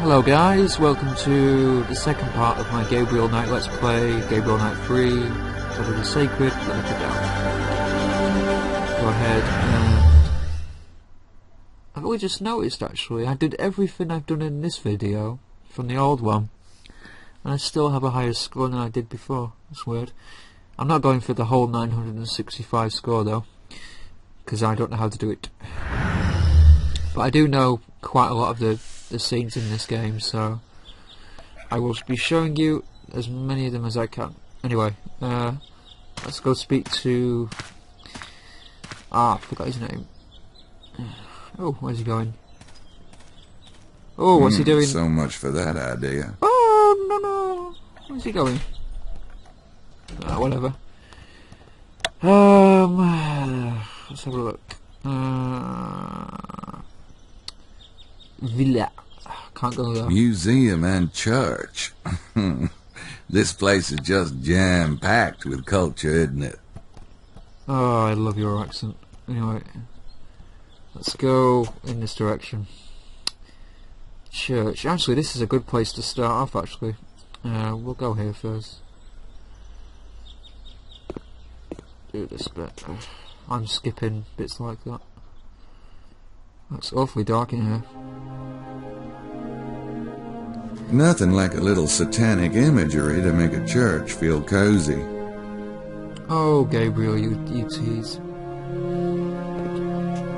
Hello guys, welcome to the second part of my Gabriel Knight Let's Play, Gabriel Knight 3, Shadow of the Sacred, let me put down. Go ahead and... I've only just noticed actually, I did everything I've done in this video, from the old one, and I still have a higher score than I did before. That's weird. I'm not going for the whole 965 score though, because I don't know how to do it. But I do know quite a lot of the scenes in this game, so I will be showing you as many of them as I can. Anyway, let's go speak to... I forgot his name. Oh, where's he going? Oh, what's he doing? So much for that idea. Oh, no. Where's he going? Whatever. Let's have a look. Villa. Can't go there. Museum and church. This place is just jam-packed with culture, isn't it? Oh, I love your accent. Anyway, let's go in this direction. Church. Actually, this is a good place to start off, actually. We'll go here first. Do this bit. I'm skipping bits like that. It's awfully dark in here. Nothing like a little satanic imagery to make a church feel cozy. Oh, Gabriel, you tease.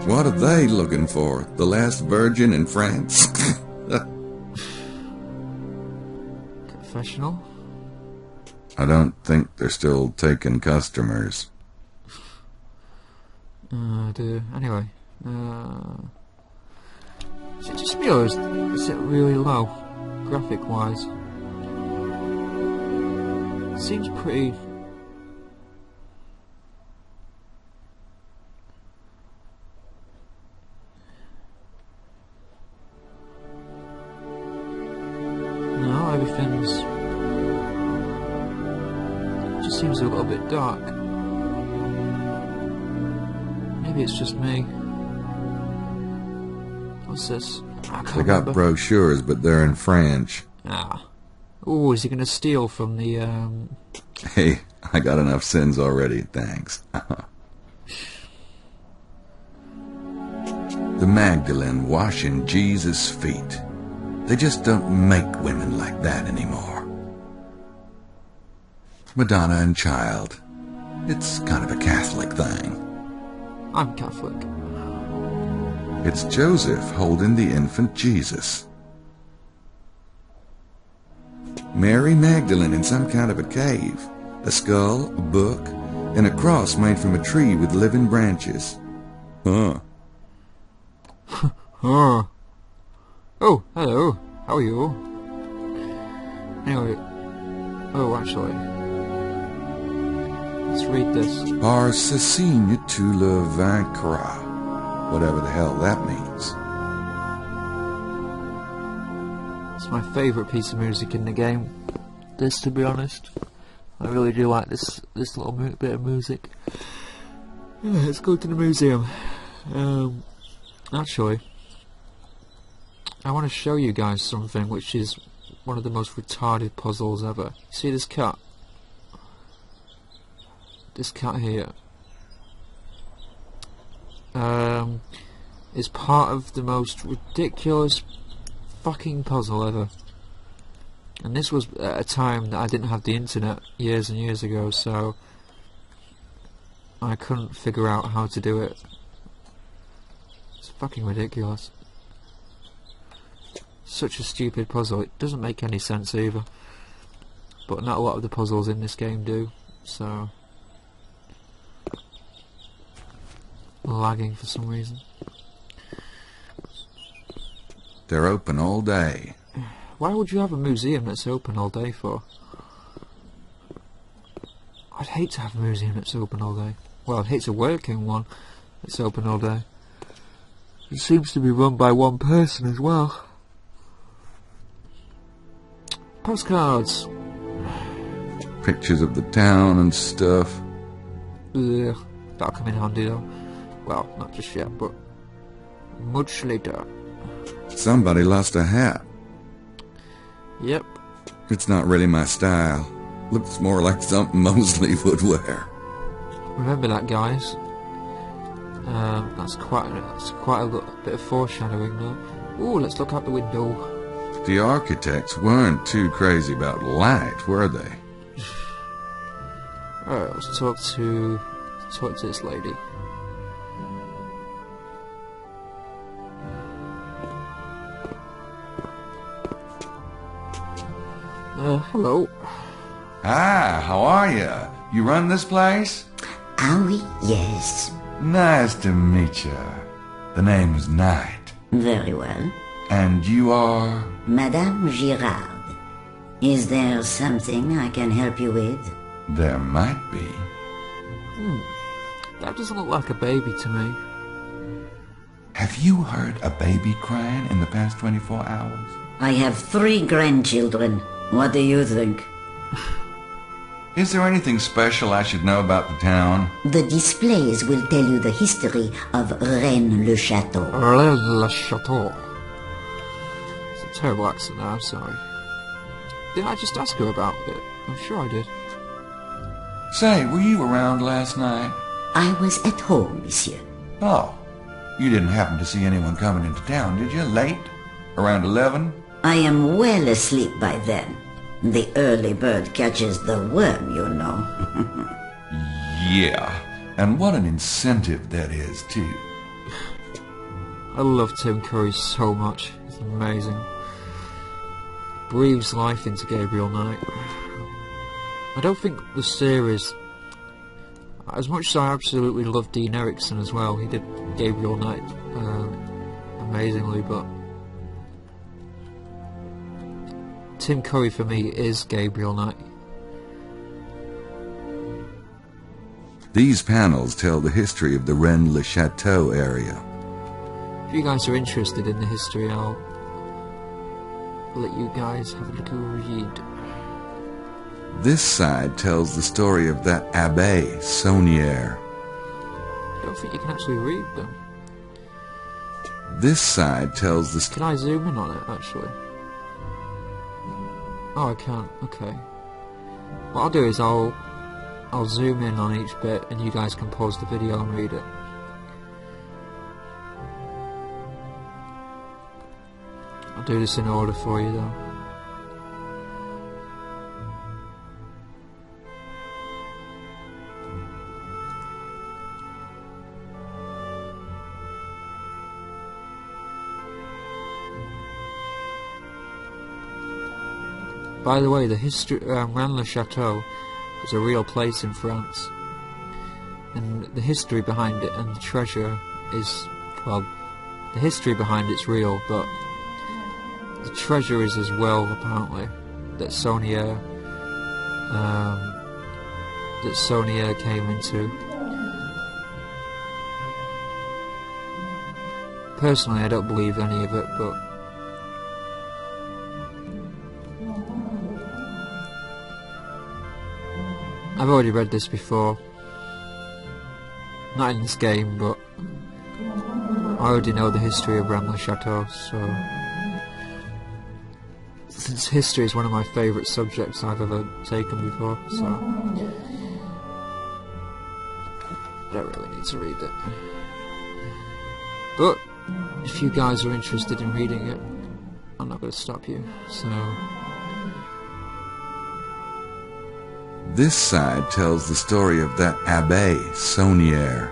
What are they looking for? The last virgin in France? Confessional? I don't think they're still taking customers. Dear. Anyway, is it just me or is it really low, graphic-wise? Seems pretty... No, everything's... It just seems a little bit dark. Maybe it's just me. What's this? They got brochures, but they're in French. Ah. Oh, is he going to steal from the, Hey, I got enough sins already, thanks. The Magdalene washing Jesus' feet. They just don't make women like that anymore. Madonna and Child. It's kind of a Catholic thing. I'm Catholic. It's Joseph holding the infant Jesus. Mary Magdalene in some kind of a cave. A skull, a book, and a cross made from a tree with living branches. Huh. Oh, hello. How are you? Anyway. Oh, actually. Let's read this. Par ce signe tu le vaincras. Whatever the hell that means. It's my favourite piece of music in the game. This, to be honest. I really do like this little bit of music. Yeah, let's go to the museum. Actually, I want to show you guys something which is one of the most retarded puzzles ever. See this cat? This cat here is part of the most ridiculous fucking puzzle ever. And this was at a time that I didn't have the internet years and years ago, so I couldn't figure out how to do it. It's fucking ridiculous. Such a stupid puzzle. It doesn't make any sense either. But not a lot of the puzzles in this game do, so... lagging for some reason. They're open all day. Why would you have a museum that's open all day for? I'd hate to have a museum that's open all day. Well, I'd hate to work in one that's open all day. It seems to be run by one person as well. Postcards. Pictures of the town and stuff. Ugh, that'll come in handy though. Well, not just yet, but much later. Somebody lost a hat. Yep. It's not really my style. Looks more like something Mosley would wear. Remember that, guys. That's quite a bit of foreshadowing now. Ooh, let's look out the window. The architects weren't too crazy about light, were they? Alright, let's talk to this lady. Hello. Hi, how are you? You run this place? Ah oui, yes. Nice to meet you. The name's Knight. Very well. And you are? Madame Girard. Is there something I can help you with? There might be. That doesn't look like a baby to me. Have you heard a baby crying in the past 24 hours? I have 3 grandchildren. What do you think? Is there anything special I should know about the town? The displays will tell you the history of Rennes-le-Château. Rennes-le-Château. It's a terrible accent now, I'm sorry. Didn't I just ask her about it? I'm sure I did. Say, were you around last night? I was at home, monsieur. Oh, you didn't happen to see anyone coming into town, did you? Late? Around 11? I am well asleep by then. The early bird catches the worm, you know. Yeah, and what an incentive that is, too. I love Tim Curry so much. He's amazing. Breathes life into Gabriel Knight. I don't think the series, as much as I absolutely love Dean Erickson as well, he did Gabriel Knight amazingly, but Tim Curry for me is Gabriel Knight. These panels tell the history of the Rennes-le-Château area. If you guys are interested in the history, I'll let you guys have a little read. This side tells the story of that Abbé Saunière. I don't think you can actually read them. This side tells the Can I zoom in on it, actually? Oh, I can't. Okay. What I'll do is I'll zoom in on each bit, and you guys can pause the video and read it. I'll do this in order for you, though. By the way, the history Rennes-le-Château is a real place in France, and the history behind it and the treasure is, well, the history behind it's real, but the treasure is as well, apparently, that Saunière came into. Personally, I don't believe any of it, but I've already read this before. Not in this game, but I already know the history of Rennes-le-Château, so since history is one of my favourite subjects I've ever taken before, so I don't really need to read it. But if you guys are interested in reading it, I'm not going to stop you, so This side tells the story of that Abbé Saunière.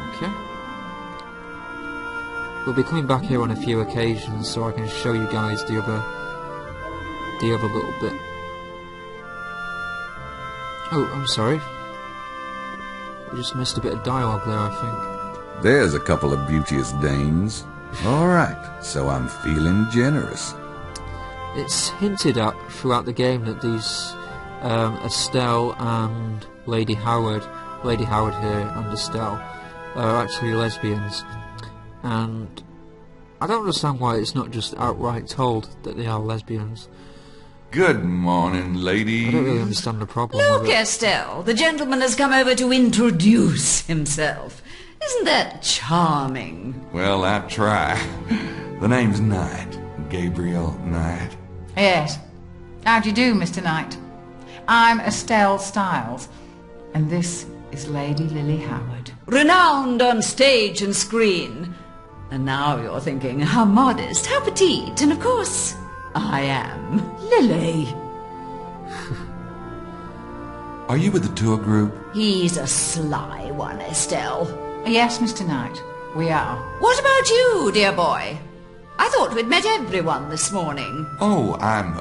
okay. We'll be coming back here on a few occasions so I can show you guys the other little bit. Oh, I'm sorry. We just missed a bit of dialogue there, I think. There's a couple of beauteous dames. All right, so I'm feeling generous. It's hinted at throughout the game that these Estelle and Lady Howard here and Estelle are actually lesbians, and I don't understand why it's not just outright told that they are lesbians. Good morning, ladies. I don't really understand the problem Look, with it. Estelle, the gentleman has come over to introduce himself. Isn't that charming? Well, I try. The name's Knight. Gabriel Knight. Yes. How do you do, Mr. Knight? I'm Estelle Styles, and this is Lady Lily Howard. Renowned on stage and screen. And now you're thinking, how modest, how petite, and of course, I am Lily. Are you with the tour group? He's a sly one, Estelle. Yes, Mr. Knight, we are. What about you, dear boy? I thought we'd met everyone this morning. Oh, I'm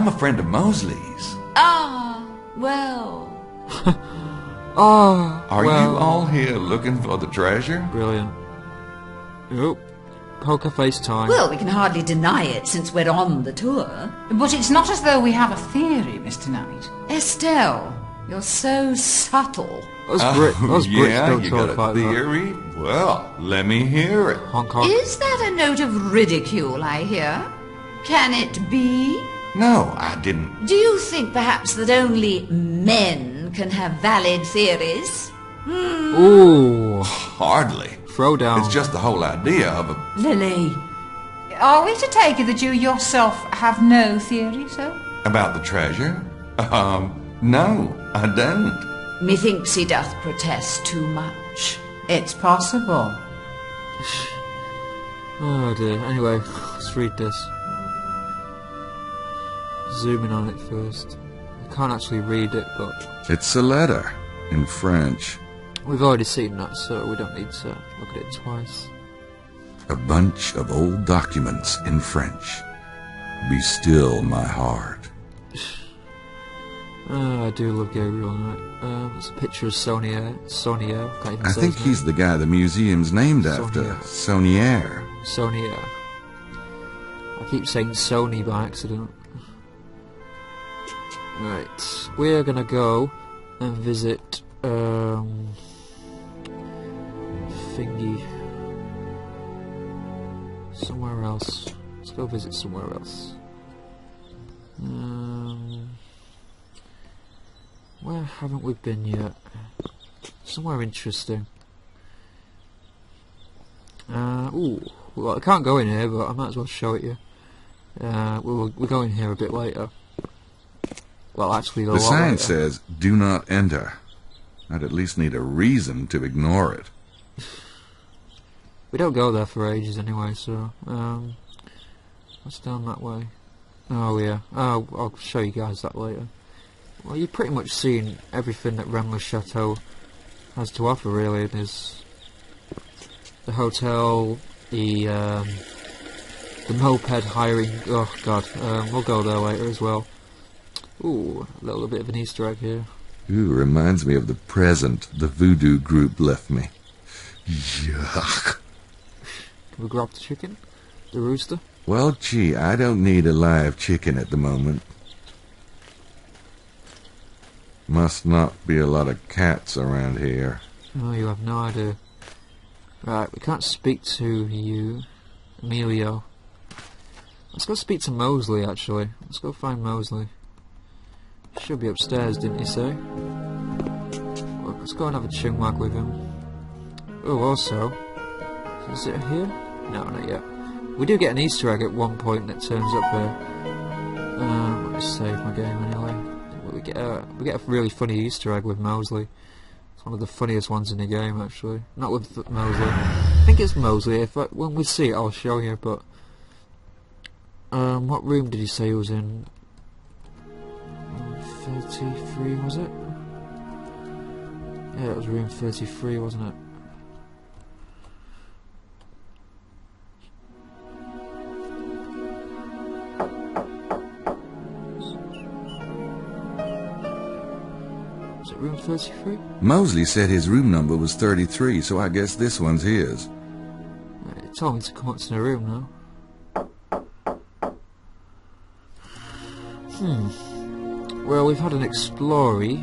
a friend of Mosley's. Ah, well... Oh, Are well, you all here looking for the treasure? Brilliant. Oh, poker face time. Well, we can hardly deny it since we're on the tour. But it's not as though we have a theory, Mr. Knight. Estelle, you're so subtle. Us Brits yeah, don't you talk got a like that. theory? Well, let me hear it. Honk honk. Is that a note of ridicule I hear? Can it be? No, I didn't. Do you think perhaps that only men can have valid theories? Ooh, Hardly. throw down. It's just the whole idea of a... Lily. Are we to take it that you yourself have no theory, sir? About the treasure? No, I don't. Methinks he doth protest too much. It's possible. Oh dear. Anyway, let's read this. Zooming on it first. I can't actually read it, but It's a letter in French. we've already seen that, so we don't need to look at it twice. A bunch of old documents in French. Be still, my heart. Oh, I do love Gabriel Knight. It's a picture of Sonia. Can't even I say think his he's the guy the museum's named Sonia. after. Saunier. name. Sonia. I keep saying Sony by accident. Right, we're gonna go and visit thingy somewhere else. Let's go visit somewhere else. Where haven't we been yet? Somewhere interesting. Ooh, well, I can't go in here, but I might as well show it you. We'll go in here a bit later. Well, actually, a The lot sign later. says, do not enter. I'd at least need a reason to ignore it. We don't go there for ages anyway, so what's down that way? Oh yeah, I'll show you guys that later. Well, you've pretty much seen everything that Remler Chateau has to offer, really. There's the hotel, the moped hiring. Oh god, we'll go there later as well. Ooh, a little bit of an Easter egg here. Ooh, reminds me of the present the voodoo group left me. Yuck. Can we grab the chicken? The rooster? Well, gee, I don't need a live chicken at the moment. Must not be a lot of cats around here. Oh, you have no idea. Right, we can't speak to you, Emilio. Let's go speak to Mosley, actually. Let's go find Mosley. Should be upstairs, didn't you say? Well, let's go and have a chinwag with him. Oh, also, is it here? No, not yet. We do get an Easter egg at one point that turns up here. Let me save my game anyway. We get a really funny Easter egg with Mosley. It's one of the funniest ones in the game, actually. Not with Mosley. I think it's Mosley. When we see it, I'll show you. But what room did he say he was in? 33, was it? Yeah, it was room 33, wasn't it? Was it room 33? Mosley said his room number was 33, so I guess this one's his. He told me to come up to the room now. Well, we've had an explory.